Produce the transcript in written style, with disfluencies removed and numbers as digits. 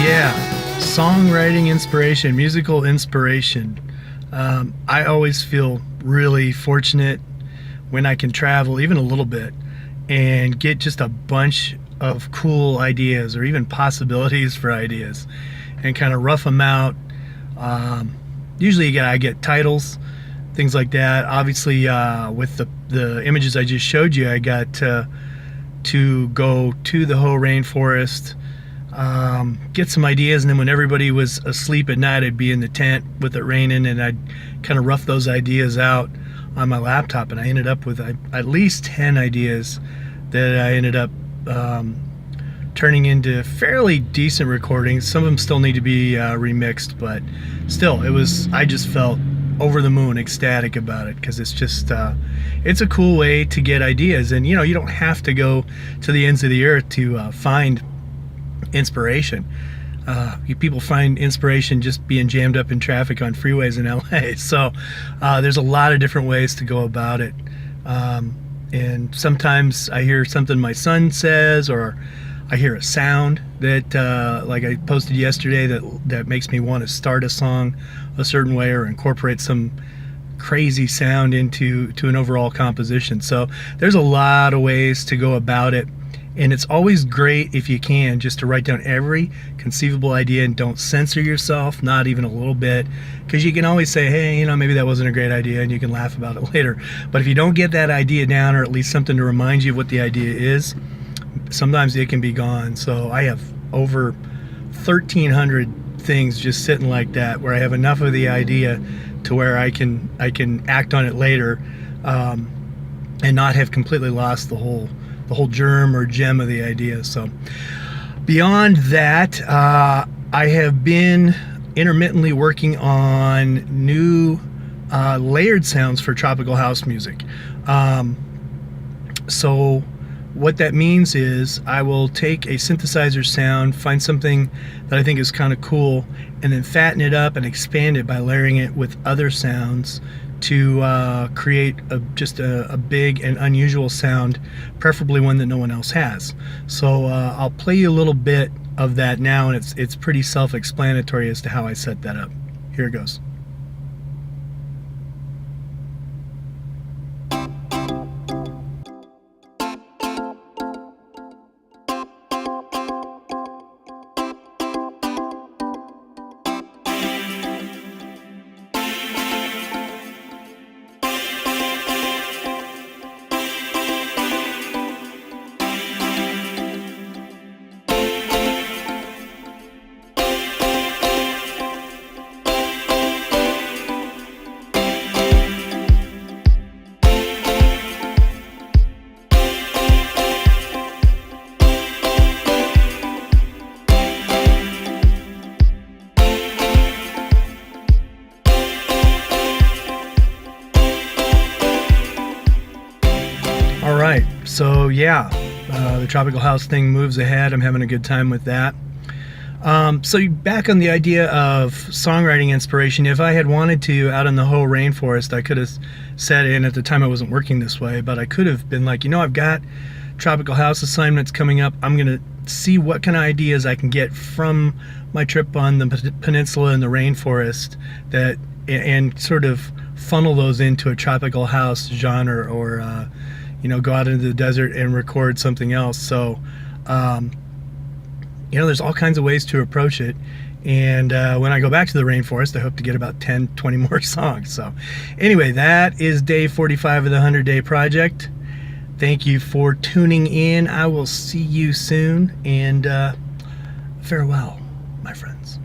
Yeah, songwriting inspiration, musical inspiration. I always feel really fortunate when I can travel even a little bit and get just a bunch of cool ideas or even possibilities for ideas and kind of rough them out. Usually I get titles, things like that. Obviously, with the images I just showed you, I got to go to the whole rainforest, get some ideas, and then when everybody was asleep at night, I'd be in the tent with it raining, and I'd kind of rough those ideas out on my laptop, and I ended up with at least 10 ideas that I ended up turning into fairly decent recordings. Some of them still need to be remixed, but still, I just felt over the moon ecstatic about it, because it's just it's a cool way to get ideas. And you don't have to go to the ends of the earth to find inspiration. People find inspiration just being jammed up in traffic on freeways in LA. So there's a lot of different ways to go about it. And sometimes I hear something my son says, or I hear a sound that, like I posted yesterday, that makes me want to start a song a certain way or incorporate some crazy sound into an overall composition. So there's a lot of ways to go about it. And it's always great, if you can, just to write down every conceivable idea and don't censor yourself, not even a little bit, because you can always say, hey, maybe that wasn't a great idea, and you can laugh about it later. But if you don't get that idea down, or at least something to remind you of what the idea is, sometimes it can be gone. So I have over 1,300 things just sitting like that, where I have enough of the idea to where I can act on it later, and not have completely lost the whole germ or gem of the idea. So beyond that, I have been intermittently working on new layered sounds for tropical house music. So what that means is I will take a synthesizer sound, find something that I think is kind of cool, and then fatten it up and expand it by layering it with other sounds to create just a big and unusual sound, preferably one that no one else has. So I'll play you a little bit of that now, and it's pretty self-explanatory as to how I set that up. Here it goes. Alright, so yeah, the tropical house thing moves ahead. I'm having a good time with that. So back on the idea of songwriting inspiration, if I had wanted to, out in the whole rainforest, I could have said, and at the time I wasn't working this way, but I could have been like, I've got tropical house assignments coming up. I'm going to see what kind of ideas I can get from my trip on the peninsula and the rainforest, and sort of funnel those into a tropical house genre, or go out into the desert and record something else. So there's all kinds of ways to approach it. And when I go back to the rainforest, I hope to get about 10, 20 more songs. So anyway, that is day 45 of the 100-day project. Thank you for tuning in. I will see you soon, and farewell, my friends.